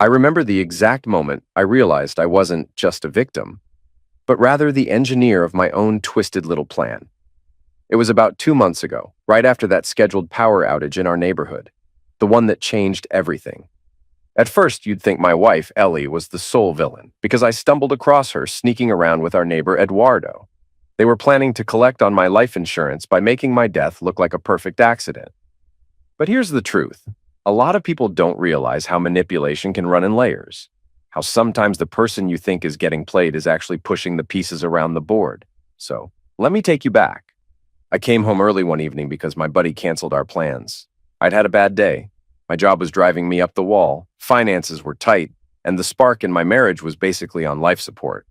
I remember the exact moment I realized I wasn't just a victim, but rather the engineer of my own twisted little plan. It was about 2 months ago, right after that scheduled power outage in our neighborhood, the one that changed everything. At first, you'd think my wife, Ellie, was the sole villain, because I stumbled across her sneaking around with our neighbor, Eduardo. They were planning to collect on my life insurance by making my death look like a perfect accident. But here's the truth. A lot of people don't realize how manipulation can run in layers, how sometimes the person you think is getting played is actually pushing the pieces around the board. So, let me take you back. I came home early one evening because my buddy canceled our plans. I'd had a bad day. My job was driving me up the wall, finances were tight, and the spark in my marriage was basically on life support.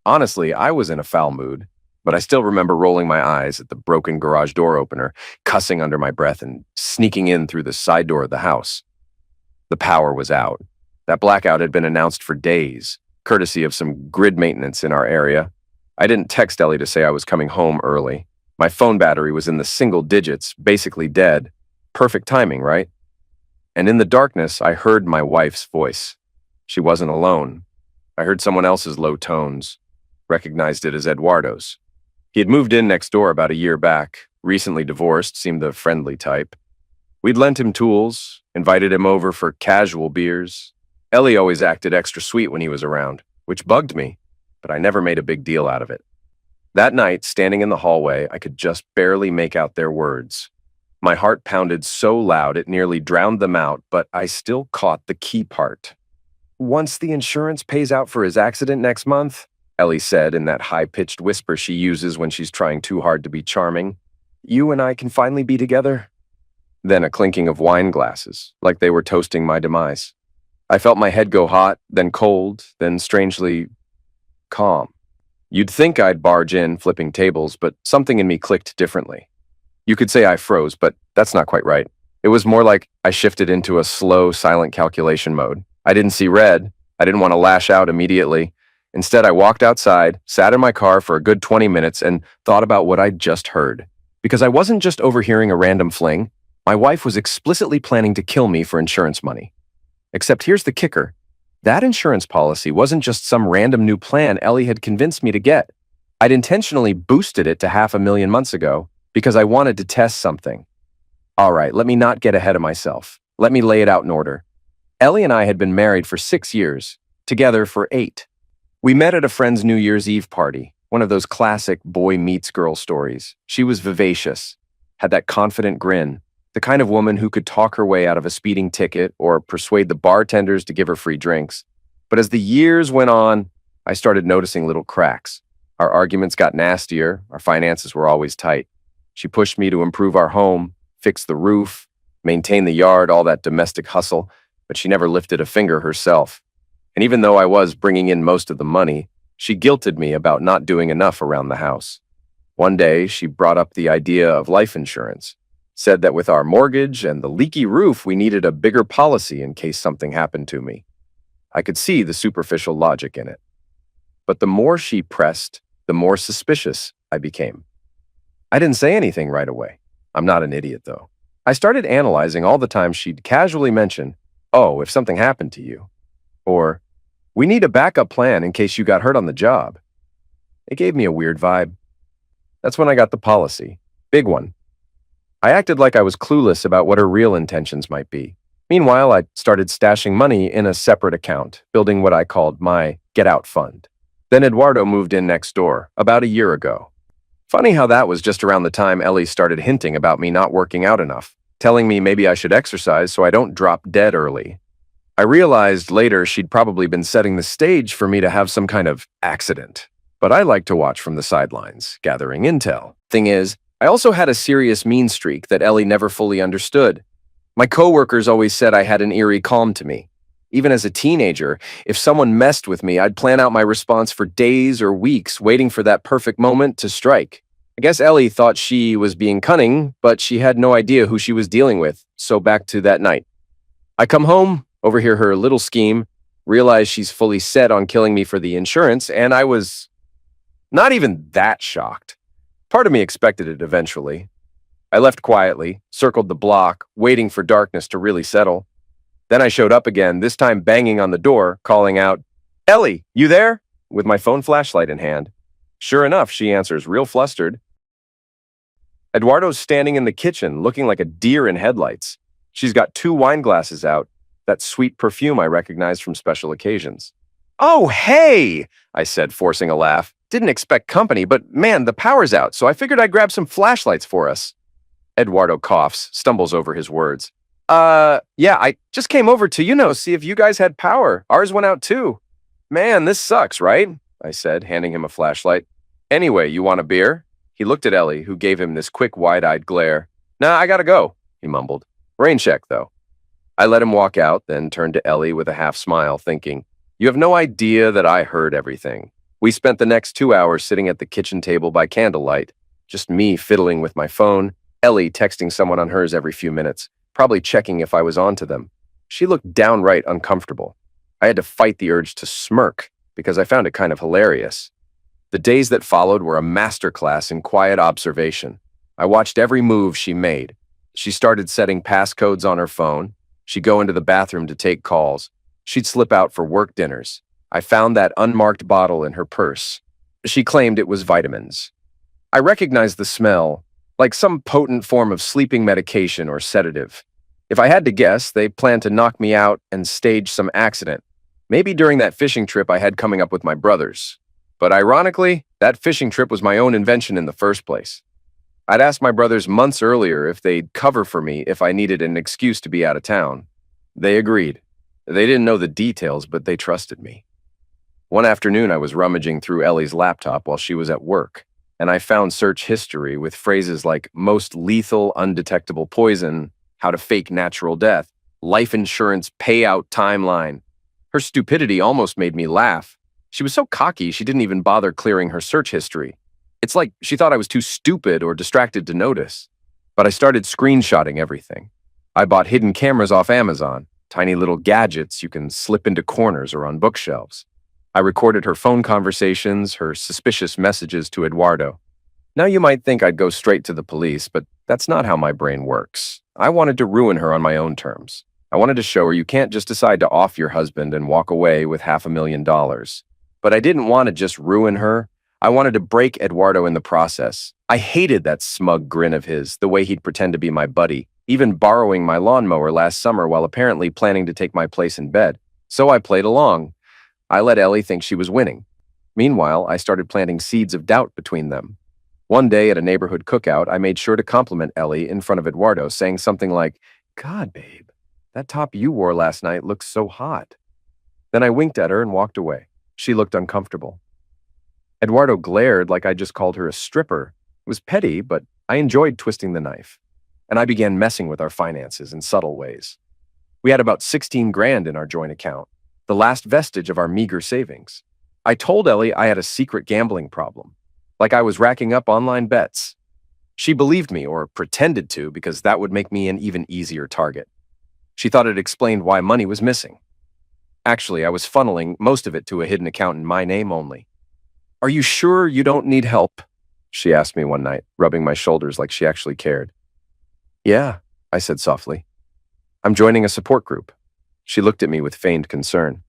Honestly, I was in a foul mood, but I still remember rolling my eyes at the broken garage door opener, cussing under my breath, and sneaking in through the side door of the house. The power was out. That blackout had been announced for days, courtesy of some grid maintenance in our area. I didn't text Ellie to say I was coming home early. My phone battery was in the single digits, basically dead. Perfect timing, right? And in the darkness, I heard my wife's voice. She wasn't alone. I heard someone else's low tones, recognized it as Eduardo's. He had moved in next door about a year back, recently divorced, seemed the friendly type. We'd lent him tools, invited him over for casual beers. Ellie always acted extra sweet when he was around, which bugged me, but I never made a big deal out of it. That night, standing in the hallway, I could just barely make out their words. My heart pounded so loud it nearly drowned them out, but I still caught the key part. "Once the insurance pays out for his accident next month," Ellie said in that high-pitched whisper she uses when she's trying too hard to be charming, "you and I can finally be together." Then a clinking of wine glasses, like they were toasting my demise. I felt my head go hot, then cold, then strangely calm. You'd think I'd barge in, flipping tables, but something in me clicked differently. You could say I froze, but that's not quite right. It was more like I shifted into a slow, silent calculation mode. I didn't see red. I didn't want to lash out immediately. Instead, I walked outside, sat in my car for a good 20 minutes, and thought about what I'd just heard. Because I wasn't just overhearing a random fling. My wife was explicitly planning to kill me for insurance money. Except here's the kicker. That insurance policy wasn't just some random new plan Ellie had convinced me to get. I'd intentionally boosted it to 500,000 months ago because I wanted to test something. All right, let me not get ahead of myself. Let me lay it out in order. Ellie and I had been married for 6 years, together for 8. We met at a friend's New Year's Eve party, one of those classic boy meets girl stories. She was vivacious, had that confident grin, the kind of woman who could talk her way out of a speeding ticket or persuade the bartenders to give her free drinks. But as the years went on, I started noticing little cracks. Our arguments got nastier, our finances were always tight. She pushed me to improve our home, fix the roof, maintain the yard, all that domestic hustle, but she never lifted a finger herself. And even though I was bringing in most of the money, she guilted me about not doing enough around the house. One day, she brought up the idea of life insurance, said that with our mortgage and the leaky roof, we needed a bigger policy in case something happened to me. I could see the superficial logic in it. But the more she pressed, the more suspicious I became. I didn't say anything right away. I'm not an idiot, though. I started analyzing all the times she'd casually mention, "Oh, if something happened to you," or "We need a backup plan in case you got hurt on the job." It gave me a weird vibe. That's when I got the policy. Big one. I acted like I was clueless about what her real intentions might be. Meanwhile, I started stashing money in a separate account, building what I called my get-out fund. Then Eduardo moved in next door, about a year ago. Funny how that was just around the time Ellie started hinting about me not working out enough, telling me maybe I should exercise so I don't drop dead early. I realized later she'd probably been setting the stage for me to have some kind of accident. But I like to watch from the sidelines, gathering intel. Thing is, I also had a serious mean streak that Ellie never fully understood. My coworkers always said I had an eerie calm to me. Even as a teenager, if someone messed with me, I'd plan out my response for days or weeks, waiting for that perfect moment to strike. I guess Ellie thought she was being cunning, but she had no idea who she was dealing with, so back to that night. I come home, overhear her little scheme, realize she's fully set on killing me for the insurance, and I was not even that shocked. Part of me expected it eventually. I left quietly, circled the block, waiting for darkness to really settle. Then I showed up again, this time banging on the door, calling out, "Ellie, you there?" with my phone flashlight in hand. Sure enough, she answers, real flustered. Eduardo's standing in the kitchen, looking like a deer in headlights. She's got two wine glasses out, that sweet perfume I recognize from special occasions. "Oh, hey!" I said, forcing a laugh. "Didn't expect company, but man, the power's out, so I figured I'd grab some flashlights for us." Eduardo coughs, stumbles over his words. Yeah, I just came over to, see if you guys had power. Ours went out too." "Man, this sucks, right?" I said, handing him a flashlight. "Anyway, you want a beer?" He looked at Ellie, who gave him this quick, wide-eyed glare. "Nah, I gotta go," he mumbled. "Rain check, though." I let him walk out, then turned to Ellie with a half smile, thinking, "You have no idea that I heard everything." We spent the next 2 hours sitting at the kitchen table by candlelight, just me fiddling with my phone, Ellie texting someone on hers every few minutes, probably checking if I was on to them. She looked downright uncomfortable. I had to fight the urge to smirk, because I found it kind of hilarious. The days that followed were a masterclass in quiet observation. I watched every move she made. She started setting passcodes on her phone. She'd go into the bathroom to take calls. She'd slip out for work dinners. I found that unmarked bottle in her purse. She claimed it was vitamins. I recognized the smell, like some potent form of sleeping medication or sedative. If I had to guess, they planned to knock me out and stage some accident. Maybe during that fishing trip I had coming up with my brothers. But ironically, that fishing trip was my own invention in the first place. I'd asked my brothers months earlier if they'd cover for me if I needed an excuse to be out of town. They agreed. They didn't know the details, but they trusted me. One afternoon, I was rummaging through Ellie's laptop while she was at work, and I found search history with phrases like most lethal undetectable poison, how to fake natural death, life insurance payout timeline. Her stupidity almost made me laugh. She was so cocky she didn't even bother clearing her search history. It's like she thought I was too stupid or distracted to notice. But I started screenshotting everything. I bought hidden cameras off Amazon, tiny little gadgets you can slip into corners or on bookshelves. I recorded her phone conversations, her suspicious messages to Eduardo. Now you might think I'd go straight to the police, but that's not how my brain works. I wanted to ruin her on my own terms. I wanted to show her you can't just decide to off your husband and walk away with $500,000. But I didn't want to just ruin her. I wanted to break Eduardo in the process. I hated that smug grin of his, the way he'd pretend to be my buddy, even borrowing my lawnmower last summer while apparently planning to take my place in bed. So I played along. I let Ellie think she was winning. Meanwhile, I started planting seeds of doubt between them. One day at a neighborhood cookout, I made sure to compliment Ellie in front of Eduardo, saying something like, "God, babe, that top you wore last night looks so hot." Then I winked at her and walked away. She looked uncomfortable. Eduardo glared like I just called her a stripper. It was petty, but I enjoyed twisting the knife. And I began messing with our finances in subtle ways. We had about 16 grand in our joint account, the last vestige of our meager savings. I told Ellie I had a secret gambling problem, like I was racking up online bets. She believed me, or pretended to, because that would make me an even easier target. She thought it explained why money was missing. Actually, I was funneling most of it to a hidden account in my name only. "Are you sure you don't need help?" she asked me one night, rubbing my shoulders like she actually cared. "Yeah," I said softly. "I'm joining a support group." She looked at me with feigned concern.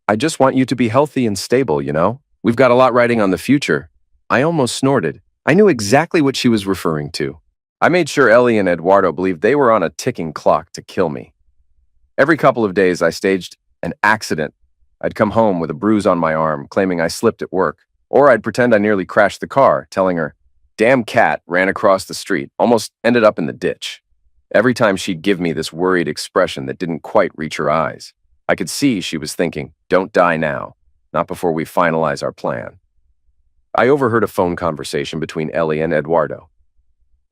"I just want you to be healthy and stable, you know? We've got a lot riding on the future." I almost snorted. I knew exactly what she was referring to. I made sure Ellie and Eduardo believed they were on a ticking clock to kill me. Every couple of days, I staged an accident. I'd come home with a bruise on my arm, claiming I slipped at work. Or I'd pretend I nearly crashed the car, telling her, "Damn cat ran across the street, almost ended up in the ditch." Every time she'd give me this worried expression that didn't quite reach her eyes. I could see she was thinking, "Don't die now, not before we finalize our plan." I overheard a phone conversation between Ellie and Eduardo.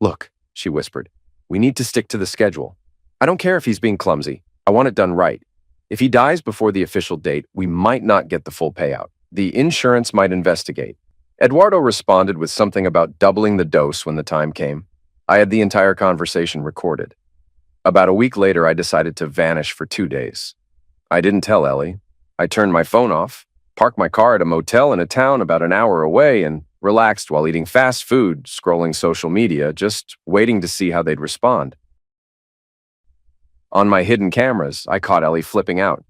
"Look," she whispered, "we need to stick to the schedule. I don't care if he's being clumsy. I want it done right. If he dies before the official date, we might not get the full payout. The insurance might investigate." Eduardo responded with something about doubling the dose when the time came. I had the entire conversation recorded. About a week later, I decided to vanish for 2 days. I didn't tell Ellie. I turned my phone off, parked my car at a motel in a town about an hour away, and relaxed while eating fast food, scrolling social media, just waiting to see how they'd respond. On my hidden cameras, I caught Ellie flipping out.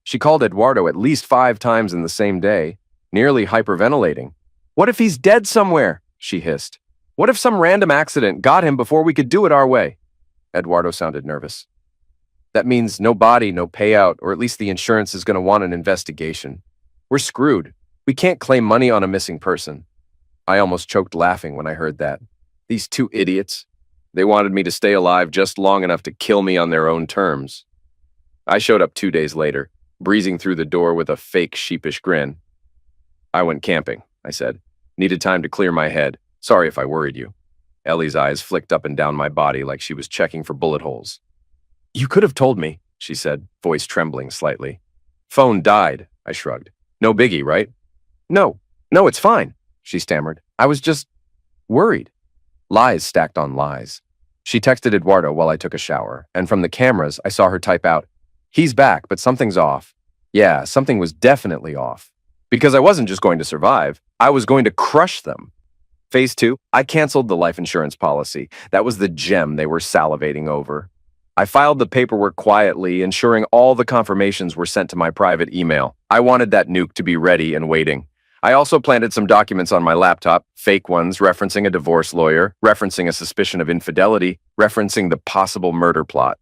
She called Eduardo at least 5 times in the same day, nearly hyperventilating. "What if he's dead somewhere?" she hissed. "What if some random accident got him before we could do it our way?" Eduardo sounded nervous. "That means no body, no payout, or at least the insurance is going to want an investigation. We're screwed. We can't claim money on a missing person." I almost choked laughing when I heard that. These 2 idiots. They wanted me to stay alive just long enough to kill me on their own terms. I showed up 2 days later, breezing through the door with a fake sheepish grin. "I went camping," I said. "Needed time to clear my head. Sorry if I worried you." Ellie's eyes flicked up and down my body like she was checking for bullet holes. "You could have told me," she said, voice trembling slightly. "Phone died," I shrugged. "No biggie, right?" No, it's fine," she stammered. "I was just worried." Lies stacked on lies. She texted Eduardo while I took a shower, and from the cameras, I saw her type out, "He's back, but something's off." Yeah, something was definitely off. Because I wasn't just going to survive, I was going to crush them. Phase 2, I canceled the life insurance policy. That was the gem they were salivating over. I filed the paperwork quietly, ensuring all the confirmations were sent to my private email. I wanted that nuke to be ready and waiting. I also planted some documents on my laptop, fake ones referencing a divorce lawyer, referencing a suspicion of infidelity, referencing the possible murder plot.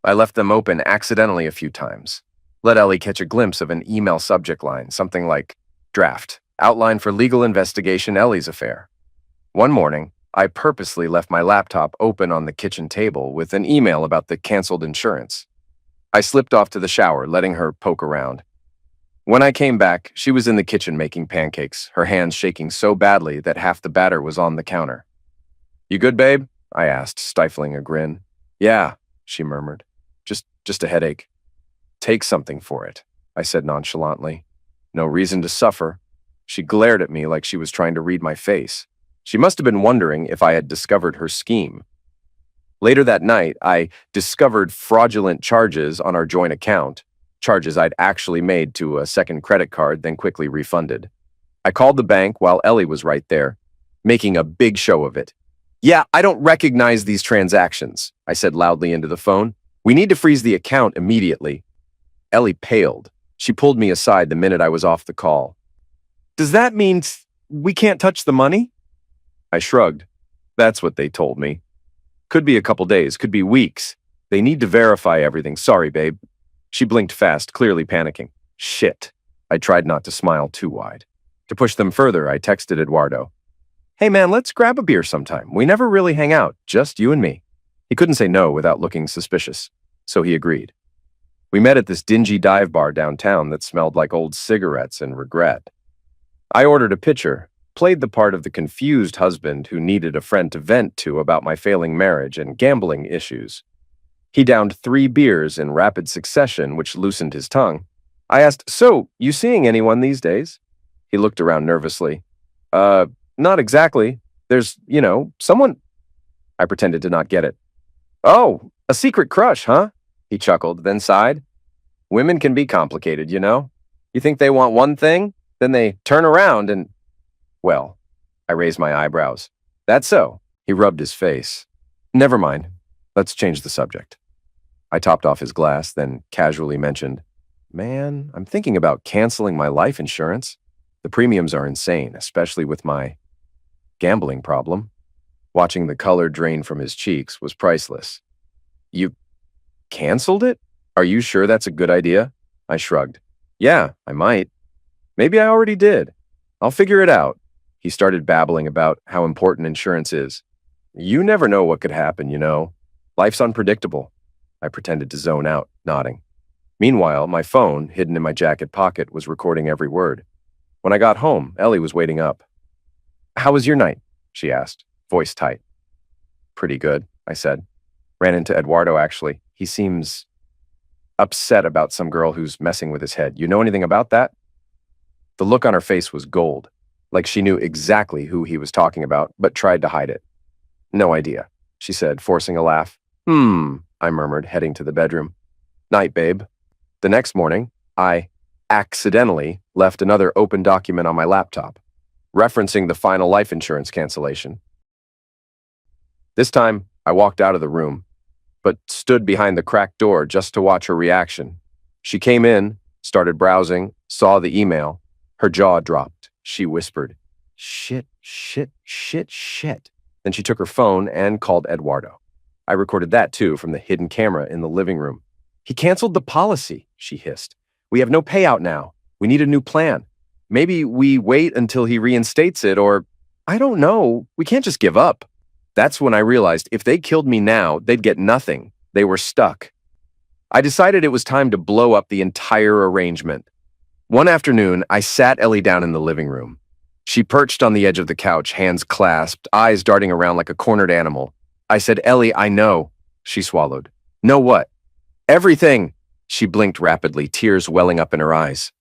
I left them open accidentally a few times. Let Ellie catch a glimpse of an email subject line, something like, "Draft, outline for legal investigation Ellie's affair." One morning, I purposely left my laptop open on the kitchen table with an email about the canceled insurance. I slipped off to the shower, letting her poke around. When I came back, she was in the kitchen making pancakes, her hands shaking so badly that half the batter was on the counter. "You good, babe?" I asked, stifling a grin. "Yeah," she murmured. Just a headache." "Take something for it," I said nonchalantly. "No reason to suffer." She glared at me like she was trying to read my face. She must have been wondering if I had discovered her scheme. Later that night, I discovered fraudulent charges on our joint account, charges I'd actually made to a second credit card, then quickly refunded. I called the bank while Ellie was right there, making a big show of it. "Yeah, I don't recognize these transactions," I said loudly into the phone. "We need to freeze the account immediately." Ellie paled. She pulled me aside the minute I was off the call. "Does that mean we can't touch the money?" I shrugged. "That's what they told me. Could be a couple days, could be weeks. They need to verify everything. Sorry, babe." She blinked fast, clearly panicking. "Shit." I tried not to smile too wide. To push them further, I texted Eduardo. "Hey man, let's grab a beer sometime. We never really hang out, just you and me." He couldn't say no without looking suspicious, so he agreed. We met at this dingy dive bar downtown that smelled like old cigarettes and regret. I ordered a pitcher, played the part of the confused husband who needed a friend to vent to about my failing marriage and gambling issues. He downed 3 beers in rapid succession, which loosened his tongue. I asked, "So, you seeing anyone these days?" He looked around nervously. Not exactly. There's, someone." I pretended to not get it. "Oh, a secret crush, huh?" He chuckled, then sighed. "Women can be complicated, you know? You think they want one thing, then they turn around and..." "Well," I raised my eyebrows. "That's so." He rubbed his face. "Never mind. Let's change the subject." I topped off his glass, then casually mentioned, "Man, I'm thinking about canceling my life insurance. The premiums are insane, especially with my gambling problem." Watching the color drain from his cheeks was priceless. "You canceled it? Are you sure that's a good idea?" I shrugged. "Yeah, I might. Maybe I already did. I'll figure it out." He started babbling about how important insurance is. "You never know what could happen, you know. Life's unpredictable." I pretended to zone out, nodding. Meanwhile, my phone, hidden in my jacket pocket, was recording every word. When I got home, Ellie was waiting up. "How was your night?" she asked, voice tight. "Pretty good," I said. "Ran into Eduardo, actually. He seems upset about some girl who's messing with his head. You know anything about that?" The look on her face was gold, like she knew exactly who he was talking about, but tried to hide it. "No idea," she said, forcing a laugh. I murmured, heading to the bedroom. "Night, babe." The next morning, I accidentally left another open document on my laptop, referencing the final life insurance cancellation. This time, I walked out of the room, but stood behind the cracked door just to watch her reaction. She came in, started browsing, saw the email. Her jaw dropped. She whispered, "Shit, shit, shit, shit." Then she took her phone and called Eduardo. I recorded that too from the hidden camera in the living room. "He canceled the policy," she hissed. "We have no payout now. We need a new plan. Maybe we wait until he reinstates it, or I don't know. We can't just give up." That's when I realized if they killed me now, they'd get nothing. They were stuck. I decided it was time to blow up the entire arrangement. One afternoon, I sat Ellie down in the living room. She perched on the edge of the couch, hands clasped, eyes darting around like a cornered animal. I said, "Ellie, I know." She swallowed. "Know what?" "Everything." She blinked rapidly, tears welling up in her eyes.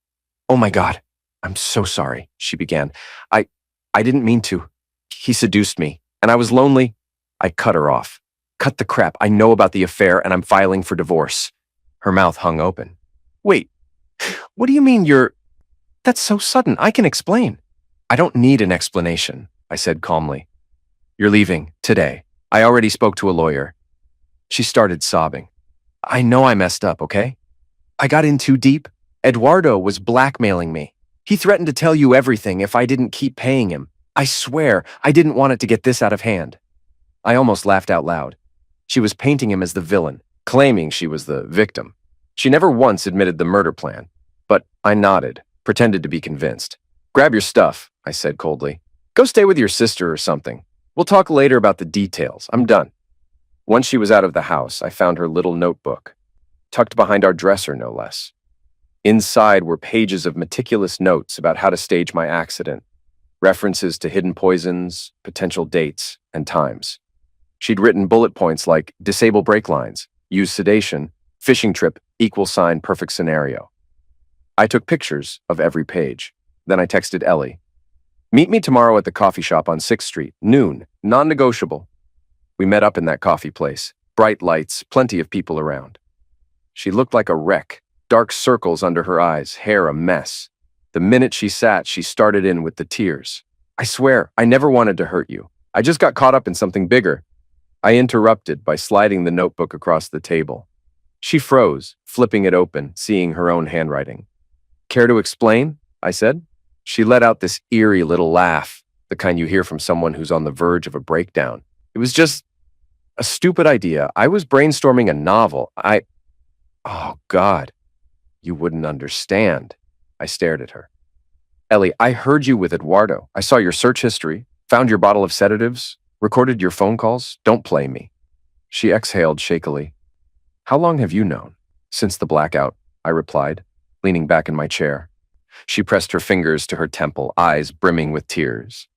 "Oh my God, I'm so sorry," she began. I didn't mean to. He seduced me, and I was lonely." I cut her off. "Cut the crap. I know about the affair, and I'm filing for divorce." Her mouth hung open. "Wait, what do you mean That's so sudden. I can explain." "I don't need an explanation," I said calmly. "You're leaving today. I already spoke to a lawyer." She started sobbing. "I know I messed up, okay? I got in too deep. Eduardo was blackmailing me. He threatened to tell you everything if I didn't keep paying him. I swear, I didn't want it to get this out of hand." I almost laughed out loud. She was painting him as the villain, claiming she was the victim. She never once admitted the murder plan, but I nodded, pretended to be convinced. "Grab your stuff," I said coldly. "Go stay with your sister or something. We'll talk later about the details. I'm done." Once she was out of the house, I found her little notebook, tucked behind our dresser, no less. Inside were pages of meticulous notes about how to stage my accident, references to hidden poisons, potential dates, and times. She'd written bullet points like disable brake lines, use sedation, fishing trip, =perfect scenario. I took pictures of every page. Then I texted Ellie. "Meet me tomorrow at the coffee shop on 6th Street, noon, non-negotiable." We met up in that coffee place. Bright lights, plenty of people around. She looked like a wreck, dark circles under her eyes, hair a mess. The minute she sat, she started in with the tears. "I swear, I never wanted to hurt you. I just got caught up in something bigger." I interrupted by sliding the notebook across the table. She froze, flipping it open, seeing her own handwriting. "Care to explain?" I said. She let out this eerie little laugh, the kind you hear from someone who's on the verge of a breakdown. "It was just a stupid idea. I was brainstorming a novel. Oh, God. You wouldn't understand." I stared at her. "Ellie, I heard you with Eduardo. I saw your search history, found your bottle of sedatives, recorded your phone calls. Don't play me." She exhaled shakily. "How long have you known?" "Since the blackout," I replied, leaning back in my chair. She pressed her fingers to her temple, eyes brimming with tears.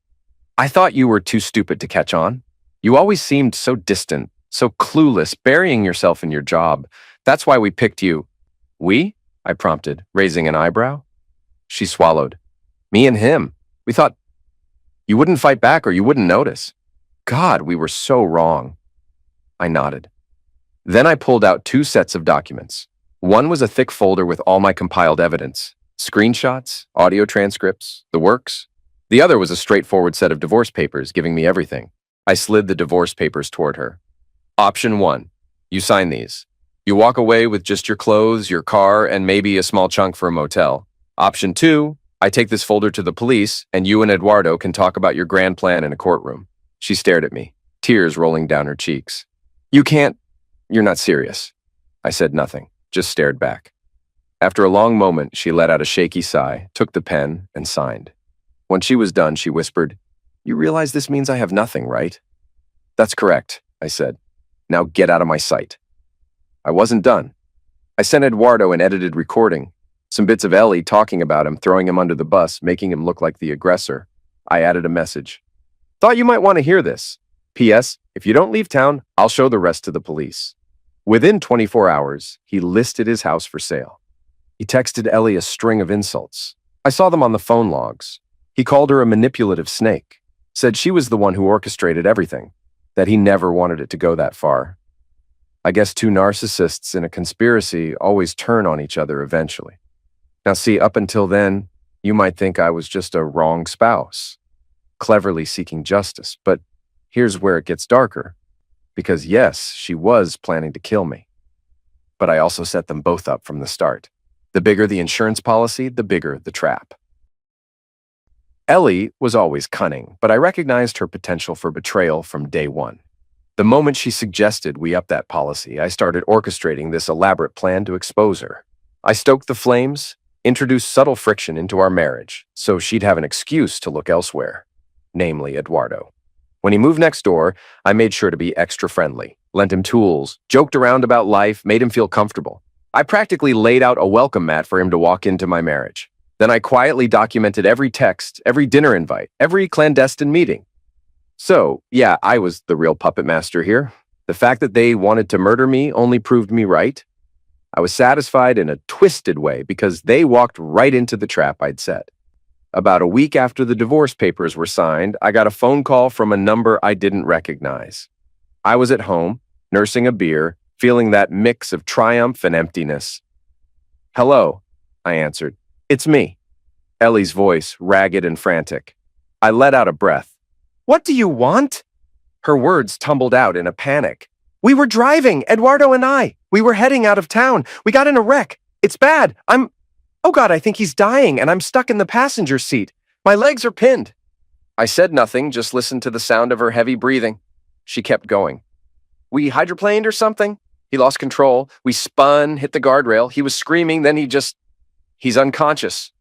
"I thought you were too stupid to catch on. You always seemed so distant, so clueless, burying yourself in your job. That's why we picked you." "We?" I prompted, raising an eyebrow. She swallowed. "Me and him. We thought you wouldn't fight back or you wouldn't notice. God, we were so wrong." I nodded. Then I pulled out 2 sets of documents. One was a thick folder with all my compiled evidence, screenshots, audio transcripts, the works. The other was a straightforward set of divorce papers giving me everything. I slid the divorce papers toward her. "Option 1. You sign these. You walk away with just your clothes, your car, and maybe a small chunk for a motel. Option 2. I take this folder to the police, and you and Eduardo can talk about your grand plan in a courtroom." She stared at me, tears rolling down her cheeks. "You can't. You're not serious." I said nothing, just stared back. After a long moment, she let out a shaky sigh, took the pen, and signed. When she was done, she whispered, "You realize this means I have nothing, right?" "That's correct," I said. "Now get out of my sight." I wasn't done. I sent Eduardo an edited recording, some bits of Ellie talking about him, throwing him under the bus, making him look like the aggressor. I added a message. "Thought you might want to hear this. P.S. If you don't leave town, I'll show the rest to the police." Within 24 hours, he listed his house for sale. He texted Ellie a string of insults. I saw them on the phone logs. He called her a manipulative snake, said she was the one who orchestrated everything, that he never wanted it to go that far. I guess 2 narcissists in a conspiracy always turn on each other eventually. Now see, up until then, you might think I was just a wrong spouse, cleverly seeking justice, but here's where it gets darker. Because yes, she was planning to kill me. But I also set them both up from the start. The bigger the insurance policy, the bigger the trap. Ellie was always cunning, but I recognized her potential for betrayal from day one. The moment she suggested we up that policy, I started orchestrating this elaborate plan to expose her. I stoked the flames, introduced subtle friction into our marriage, so she'd have an excuse to look elsewhere, namely Eduardo. When he moved next door, I made sure to be extra friendly, lent him tools, joked around about life, made him feel comfortable. I practically laid out a welcome mat for him to walk into my marriage. Then I quietly documented every text, every dinner invite, every clandestine meeting. So, yeah, I was the real puppet master here. The fact that they wanted to murder me only proved me right. I was satisfied in a twisted way because they walked right into the trap I'd set. About a week after the divorce papers were signed, I got a phone call from a number I didn't recognize. I was at home, nursing a beer, feeling that mix of triumph and emptiness. "Hello," I answered. "It's me." Ellie's voice, ragged and frantic. I let out a breath. "What do you want?" Her words tumbled out in a panic. "We were driving, Eduardo and I. We were heading out of town. We got in a wreck. It's bad. Oh God, I think he's dying and I'm stuck in the passenger seat. My legs are pinned." I said nothing, just listened to the sound of her heavy breathing. She kept going. "We hydroplaned or something? He lost control. We spun, hit the guardrail. He was screaming, then he's unconscious."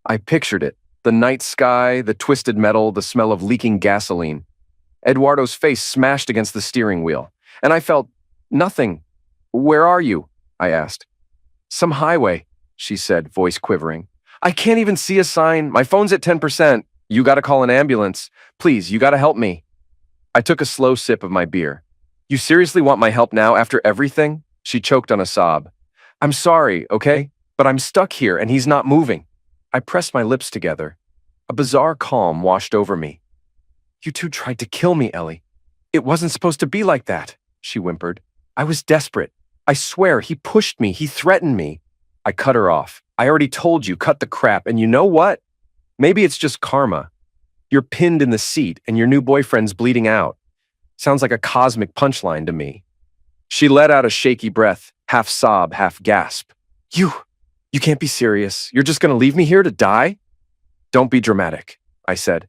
I pictured it. The night sky, the twisted metal, the smell of leaking gasoline. Eduardo's face smashed against the steering wheel, and I felt nothing. "Where are you?" I asked. "Some highway," she said, voice quivering. "I can't even see a sign. My phone's at 10%. You gotta call an ambulance. Please, you gotta help me." I took a slow sip of my beer. "You seriously want my help now after everything?" She choked on a sob. "I'm sorry, okay? But I'm stuck here and he's not moving." I pressed my lips together. A bizarre calm washed over me. "You two tried to kill me, Ellie. It wasn't supposed to be like that," she whimpered. "I was desperate. I swear, he pushed me, he threatened me." I cut her off. "I already told you, cut the crap, and you know what? Maybe it's just karma. You're pinned in the seat and your new boyfriend's bleeding out. Sounds like a cosmic punchline to me." She let out a shaky breath, half sob, half gasp. You can't be serious. You're just gonna leave me here to die?" "Don't be dramatic," I said.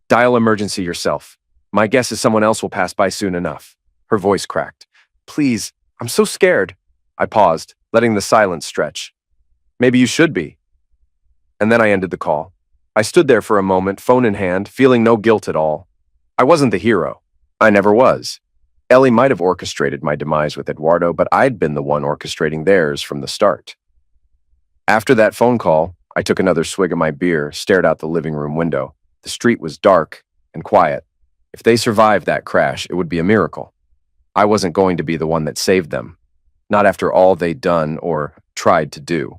"Dial emergency yourself. My guess is someone else will pass by soon enough." Her voice cracked. "Please, I'm so scared." I paused, letting the silence stretch. "Maybe you should be." And then I ended the call. I stood there for a moment, phone in hand, feeling no guilt at all. I wasn't the hero. I never was. Ellie might have orchestrated my demise with Eduardo, but I'd been the one orchestrating theirs from the start. After that phone call, I took another swig of my beer, stared out the living room window. The street was dark and quiet. If they survived that crash, it would be a miracle. I wasn't going to be the one that saved them. Not after all they'd done or tried to do.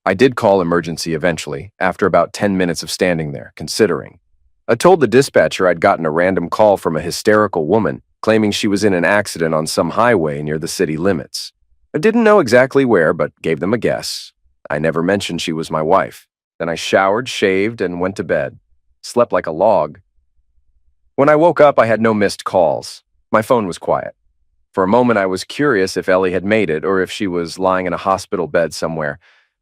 I did call emergency eventually, after about 10 minutes of standing there, considering. I told the dispatcher I'd gotten a random call from a hysterical woman claiming she was in an accident on some highway near the city limits. I didn't know exactly where, but gave them a guess. I never mentioned she was my wife. Then I showered, shaved, and went to bed. Slept like a log. When I woke up, I had no missed calls. My phone was quiet. For a moment, I was curious if Ellie had made it or if she was lying in a hospital bed somewhere.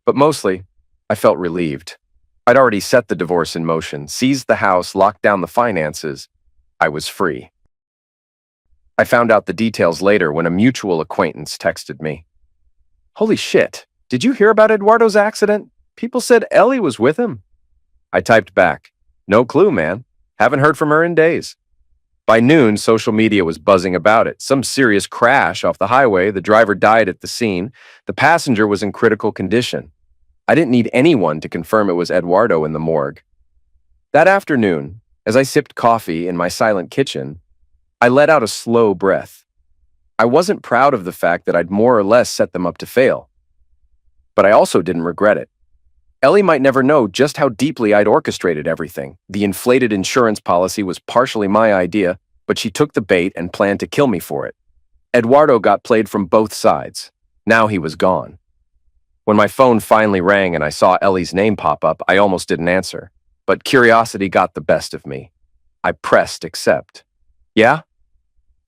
But mostly, I felt relieved. I'd already set the divorce in motion, seized the house, locked down the finances. I was free. I found out the details later when a mutual acquaintance texted me. "Holy shit, did you hear about Eduardo's accident? People said Ellie was with him." I typed back, "No clue, man. Haven't heard from her in days." By noon, social media was buzzing about it. Some serious crash off the highway, the driver died at the scene, the passenger was in critical condition. I didn't need anyone to confirm it was Eduardo in the morgue. That afternoon, as I sipped coffee in my silent kitchen, I let out a slow breath. I wasn't proud of the fact that I'd more or less set them up to fail. But I also didn't regret it. Ellie might never know just how deeply I'd orchestrated everything. The inflated insurance policy was partially my idea, but she took the bait and planned to kill me for it. Eduardo got played from both sides. Now he was gone. When my phone finally rang and I saw Ellie's name pop up, I almost didn't answer. But curiosity got the best of me. I pressed accept. "Yeah?"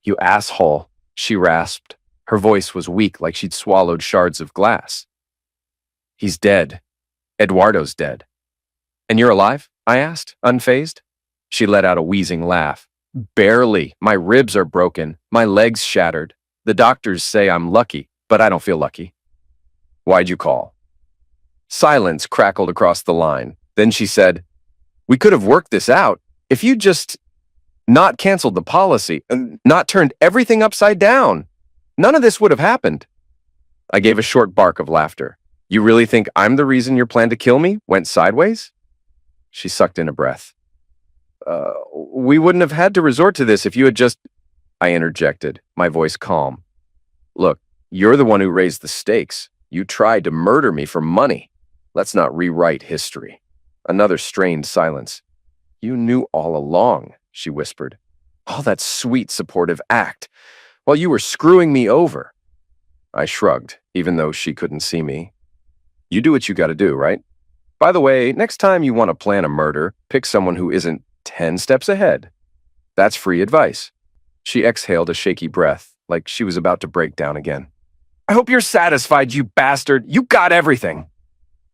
"You asshole." she rasped. Her voice was weak, like she'd swallowed shards of glass. He's dead. Eduardo's dead. And you're alive? I asked, unfazed. She let out a wheezing laugh. Barely. My ribs are broken. My legs shattered. The doctors say I'm lucky, but I don't feel lucky. Why'd you call? Silence crackled across the line. Then she said, we could have worked this out if you just not canceled the policy, not turned everything upside down. None of this would have happened. I gave a short bark of laughter. You really think I'm the reason your plan to kill me went sideways? She sucked in a breath. We wouldn't have had to resort to this if you had just... I interjected, my voice calm. Look, you're the one who raised the stakes. You tried to murder me for money. Let's not rewrite history. Another strained silence. You knew all along, she whispered. All that sweet, supportive act, while you were screwing me over. I shrugged, even though she couldn't see me. You do what you gotta do, right? By the way, next time you want to plan a murder, pick someone who isn't 10 steps ahead. That's free advice. She exhaled a shaky breath, like she was about to break down again. I hope you're satisfied, you bastard. You got everything.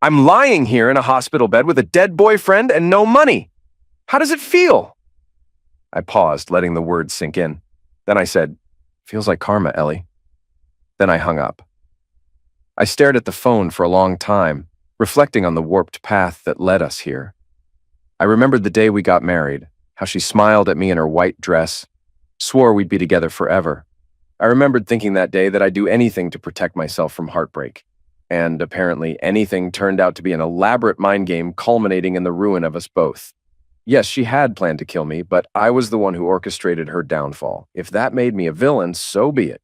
I'm lying here in a hospital bed with a dead boyfriend and no money. How does it feel? I paused, letting the words sink in. Then I said, feels like karma, Ellie. Then I hung up. I stared at the phone for a long time, reflecting on the warped path that led us here. I remembered the day we got married, how she smiled at me in her white dress, swore we'd be together forever. I remembered thinking that day that I'd do anything to protect myself from heartbreak. And apparently anything turned out to be an elaborate mind game culminating in the ruin of us both. Yes, she had planned to kill me, but I was the one who orchestrated her downfall. If that made me a villain, so be it.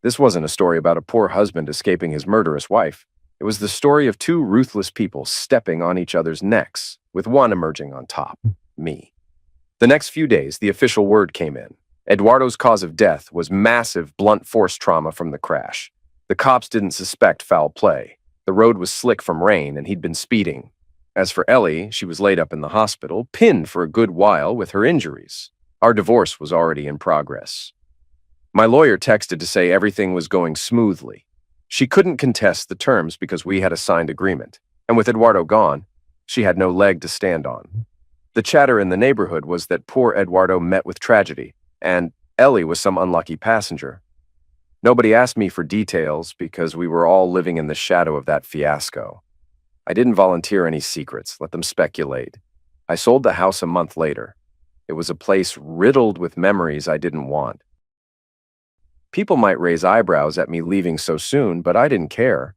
This wasn't a story about a poor husband escaping his murderous wife. It was the story of two ruthless people stepping on each other's necks, with one emerging on top, me. The next few days, the official word came in. Eduardo's cause of death was massive blunt force trauma from the crash. The cops didn't suspect foul play. The road was slick from rain, and he'd been speeding. As for Ellie, she was laid up in the hospital, pinned for a good while with her injuries. Our divorce was already in progress. My lawyer texted to say everything was going smoothly. She couldn't contest the terms because we had a signed agreement, and with Eduardo gone, she had no leg to stand on. The chatter in the neighborhood was that poor Eduardo met with tragedy, and Ellie was some unlucky passenger. Nobody asked me for details because we were all living in the shadow of that fiasco. I didn't volunteer any secrets, let them speculate. I sold the house a month later. It was a place riddled with memories I didn't want. People might raise eyebrows at me leaving so soon, but I didn't care.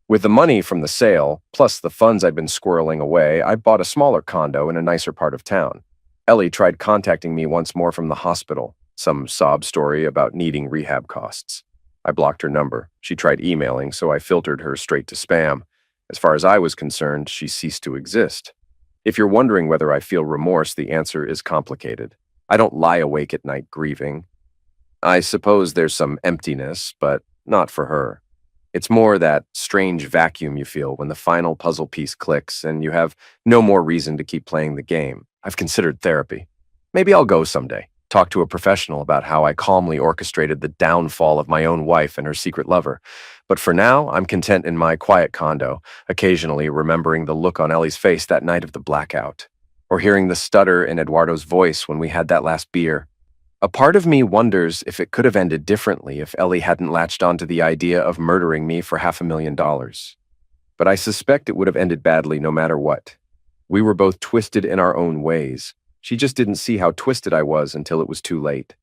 With the money from the sale, plus the funds I'd been squirreling away, I bought a smaller condo in a nicer part of town. Ellie tried contacting me once more from the hospital, some sob story about needing rehab costs. I blocked her number. She tried emailing, so I filtered her straight to spam. As far as I was concerned, she ceased to exist. If you're wondering whether I feel remorse, the answer is complicated. I don't lie awake at night grieving. I suppose there's some emptiness, but not for her. It's more that strange vacuum you feel when the final puzzle piece clicks and you have no more reason to keep playing the game. I've considered therapy. Maybe I'll go someday, talk to a professional about how I calmly orchestrated the downfall of my own wife and her secret lover. But for now, I'm content in my quiet condo, occasionally remembering the look on Ellie's face that night of the blackout, or hearing the stutter in Eduardo's voice when we had that last beer. A part of me wonders if it could have ended differently if Ellie hadn't latched onto the idea of murdering me for $500,000. But I suspect it would have ended badly no matter what. We were both twisted in our own ways. She just didn't see how twisted I was until it was too late.